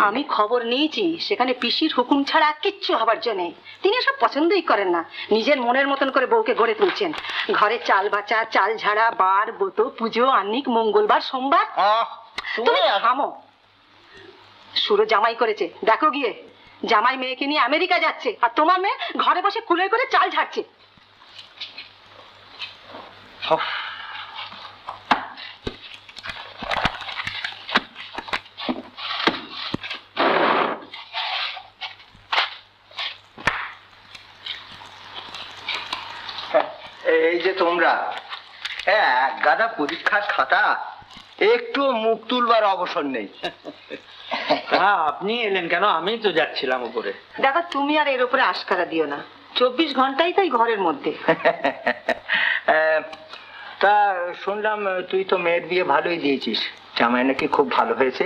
আমি খবর নিয়েছি সেখানে পিসির হুকুম ছাড়া কিচ্ছু হবার জন্য নেই। তিনি এসব পছন্দই করেন না। নিজের মনের মতন করে বউকে গড়ে তুলছেন। ঘরে চাল বাচা, চাল ঝাড়া, বার ব্রত, পুজো, আহ্নিক, মঙ্গলবার, সোমবার। তুমি থামো। সুরো জামাই করেছে, দেখো গিয়ে। জামাই মেয়েকে নিয়ে আমেরিকা যাচ্ছে, আর তোমার মেয়ে ঘরে বসে কুলে করে চাল ঝাড়ছে। এই যে তোমরা এক গাদা পরীক্ষার খাতা, একটু মুখ তুলবার অবসর নেই। হ্যাঁ, আপনি এলেন কেন? আমি তো যাচ্ছিলাম উপরে। দেখো, তুমি আর এর উপরে আশকারা দিও না। 24 ঘন্টাই তাই ঘরের মধ্যে। তা শুনলাম তুই তো মেয়ের বিয়ে ভালোই দিয়েছিস, জামাই নাকি খুব ভালো হয়েছে।